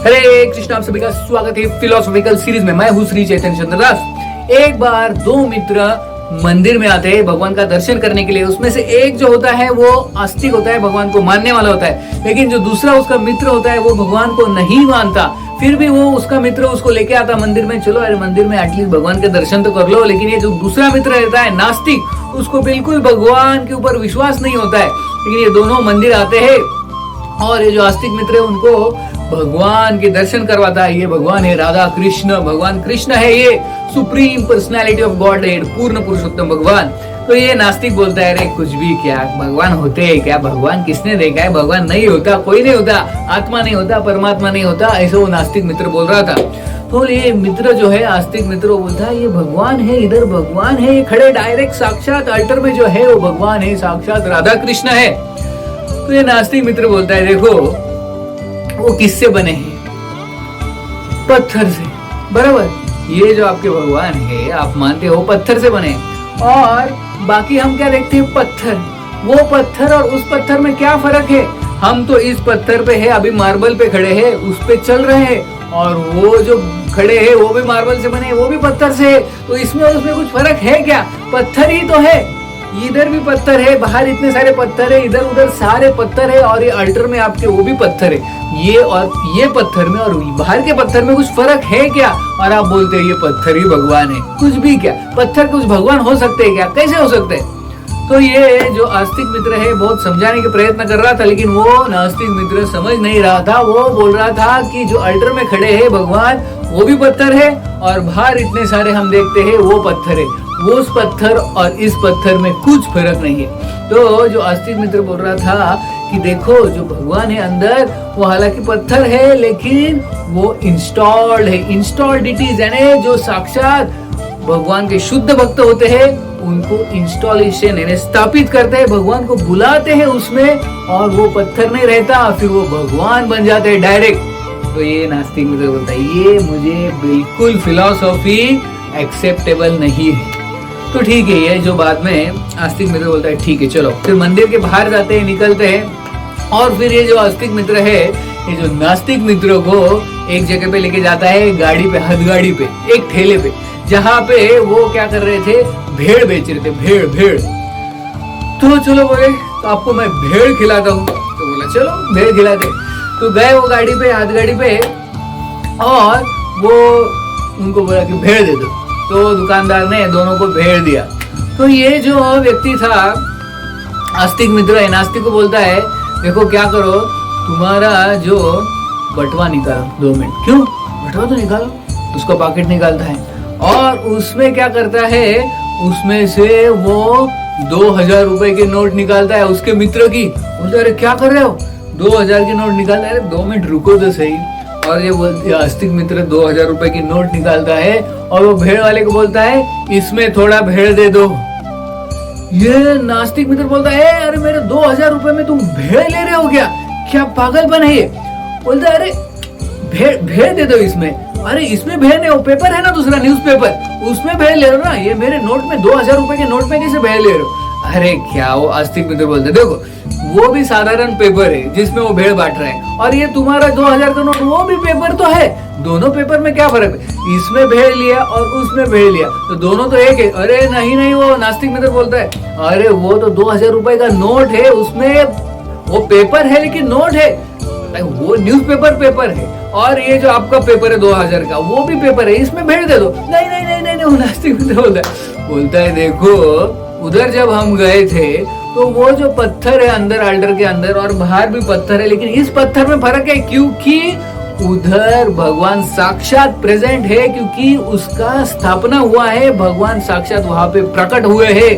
हरे कृष्ण, आप सभी का स्वागत है फिलोसॉफिकल सीरीज में। मैं हूँ श्री चैतन्य चंद्र दास। एक बार दो मित्र मंदिर में आते हैं भगवान का दर्शन करने के लिए। उसमें से एक जो होता है वो आस्तिक होता है, भगवान को मानने वाला होता है, लेकिन जो दूसरा उसका मित्र होता है वो भगवान को नहीं मानता। फिर भी वो उसका मित्र उसको लेके आता मंदिर में, चलो अरे मंदिर में एटलीस्ट भगवान के दर्शन तो कर लो। लेकिन ये जो दूसरा मित्र रहता है नास्तिक, उसको बिल्कुल भगवान के ऊपर विश्वास नहीं होता है। लेकिन ये दोनों मंदिर आते हैं और ये जो आस्तिक मित्र है उनको भगवान के दर्शन करवाता है। ये भगवान है राधा कृष्ण, भगवान कृष्ण है ये supreme personality of God head, पूर्ण पुरुषोत्तम भगवान। तो ये नास्तिक बोलता है अरे कुछ भी क्या, भगवान होते हैं क्या, भगवान किसने देखा है, भगवान नहीं होता, कोई नहीं होता, आत्मा नहीं होता, परमात्मा नहीं होता, ऐसा वो नास्तिक मित्र बोल रहा था। तो ये मित्र जो है आस्तिक मित्र वो बोलता है ये भगवान है, इधर भगवान है, ये खड़े डायरेक्ट साक्षात अल्टर में जो है वो भगवान है, साक्षात राधा कृष्ण है। तो ये नास्तिक मित्र बोलता है देखो वो किससे बने हैं, पत्थर से, बराबर। ये जो आपके भगवान है आप मानते हो पत्थर से बने, और बाकी हम क्या देखते हैं, पत्थर। वो पत्थर और उस पत्थर में क्या फर्क है? हम तो इस पत्थर पे है, अभी मार्बल पे खड़े हैं, उस पे चल रहे हैं, और वो जो खड़े हैं वो भी मार्बल से बने, वो भी पत्थर से है। तो इसमें और उसमें कुछ फर्क है क्या? पत्थर ही तो है। इधर भी पत्थर है, बाहर इतने सारे पत्थर है, इधर उधर सारे पत्थर है, और ये अल्टर में आपके वो भी पत्थर है। ये और ये पत्थर में और बाहर के पत्थर में कुछ फर्क है क्या? और आप बोलते हैं ये पत्थर ही भगवान है। कुछ भी क्या, पत्थर कुछ भगवान हो सकते हैं क्या? कैसे हो सकते हैं? तो ये जो आस्तिक मित्र है बहुत समझाने के प्रयत्न कर रहा था, लेकिन वो नास्तिक मित्र समझ नहीं रहा था। वो बोल रहा था कि जो अल्टर में खड़े हैं भगवान वो भी पत्थर है, और बाहर इतने सारे हम देखते हैं वो पत्थर है। वो उस पत्थर और इस पत्थर में कुछ फर्क नहीं है। तो जो आस्तिक मित्र बोल रहा था कि देखो जो भगवान है अंदर वो हालांकि पत्थर है, लेकिन वो इंस्टॉल्ड है, इंस्टॉल्डिटीज यानी जो साक्षात भगवान के शुद्ध भक्त होते हैं उनको इंस्टॉलेशन यानी स्थापित करते हैं, भगवान को बुलाते हैं उसमें, और वो पत्थर नहीं रहता, फिर वो भगवान बन जाते हैं डायरेक्ट। तो ये नास्तिक मित्र बोलता है ये मुझे बिल्कुल फिलॉसफी एक्सेप्टेबल नहीं है। तो ठीक है, ये जो बाद में आस्तिक मित्र बोलता है ठीक है चलो। फिर मंदिर के बाहर जाते हैं, निकलते हैं, और फिर ये जो आस्तिक मित्र है ये जो नास्तिक मित्रों को एक जगह पे लेके जाता है, गाड़ी पे, हथगाड़ी पे, एक ठेले पे, जहाँ पे वो क्या कर रहे थे, भेड़ बेच रहे थे, भेड़ भेड़। तो चलो बोले तो आपको मैं भेड़ खिलाता हूँ। तो बोला चलो भेड़ खिलाते। तो गए वो गाड़ी पे, हथगाड़ी पे, और वो उनको बोला कि भेड़ दे दो। तो दुकानदार ने दोनों को भेड़ दिया। तो ये जो व्यक्ति था आस्तिक मित्र है, नास्तिक को बोलता है देखो क्या करो, तुम्हारा जो बटवा निकालो 2 मिनट। क्यों? बटवा तो निकालो। उसका पॉकेट निकालता है और उसमें क्या करता है, उसमें से वो 2000 रुपए के नोट निकालता है उसके मित्र की। बोलता है अरे क्या कर रहे हो, 2000 के नोट निकालता है। 2 मिनट रुको तो सही। और ये आस्तिक मित्र 2000 रुपए की नोट निकालता है और वो भेड़ वाले को बोलता है इसमें थोड़ा भेड़ दे दो। ये नास्तिक मित्र बोलता है अरे मेरे 2000 रुपए में तुम भेड़ ले रहे हो क्या, क्या पागलपन है ये। बोलता है अरे भेड़ दे दो इसमें। अरे इसमें भेड़ नहीं, वो पेपर है ना दूसरा न्यूज़पेपर, उसमें भेड़ ले रहे हो ना, ये मेरे नोट में 2000 रुपए के नोट में कैसे भेड़ ले रहे हो। अरे क्या, वो आस्तिक मित्र बोलते देखो वो भी साधारण पेपर है जिसमें वो भेड़ बांट रहा है, और ये तुम्हारा 2000 का नोट वो भी पेपर तो है, दोनों पेपर में क्या फर्क है, इसमें भेड़ लिया और उसमें भेड़ लिया तो दोनों तो एक है। अरे नहीं नहीं, वो नास्तिक मित्र बोलता है अरे वो तो 2000 रुपए का नोट है, उसमें वो पेपर है लेकिन नोट है, वो न्यूज़पेपर पेपर है, और ये जो आपका पेपर है 2000 का वो भी पेपर है, इसमें भेड़ दे दो। नहीं नहीं नहीं नहीं, नहीं नास्तिक मित्र बोलता है देखो उधर जब हम गए थे तो वो जो पत्थर है अंदर अल्टर के अंदर और बाहर भी पत्थर है, लेकिन इस पत्थर में फर्क है क्योंकि उधर भगवान साक्षात प्रेजेंट है, क्योंकि उसका स्थापना हुआ है, भगवान साक्षात वहां पे प्रकट हुए हैं,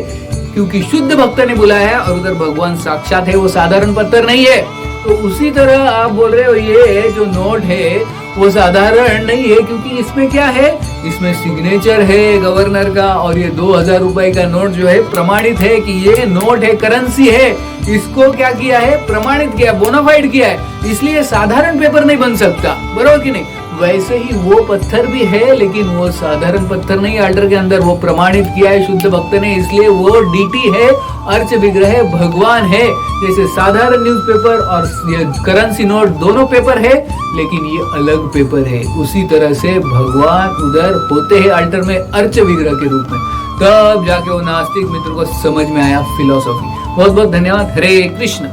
क्योंकि शुद्ध भक्त ने बुलाया है, और उधर भगवान साक्षात है, वो साधारण पत्थर नहीं है। तो उसी तरह आप बोल रहे हो ये जो नोट है वो साधारण नहीं है, क्योंकि इसमें क्या है, इसमें सिग्नेचर है गवर्नर का, और ये 2000 रुपए का नोट जो है प्रमाणित है कि ये नोट है, करेंसी है, इसको क्या किया है, प्रमाणित किया, बोनाफाइड किया है, इसलिए साधारण पेपर नहीं बन सकता, बरोबर कि नहीं। वैसे ही वो पत्थर भी है, लेकिन वो साधारण पत्थर नहीं, अल्टर के अंदर वो प्रमाणित किया है शुद्ध भक्त ने, इसलिए वो डीटी है, अर्च विग्रह भगवान है। जैसे साधारण न्यूज़पेपर और ये करेंसी नोट दोनों पेपर है, लेकिन ये अलग पेपर है, उसी तरह से भगवान उधर होते हैं अल्टर में अर्च विग्रह के रूप में। तब जाके वो नास्तिक मित्र को समझ में आया फिलॉसफी। बहुत बहुत धन्यवाद। हरे कृष्ण।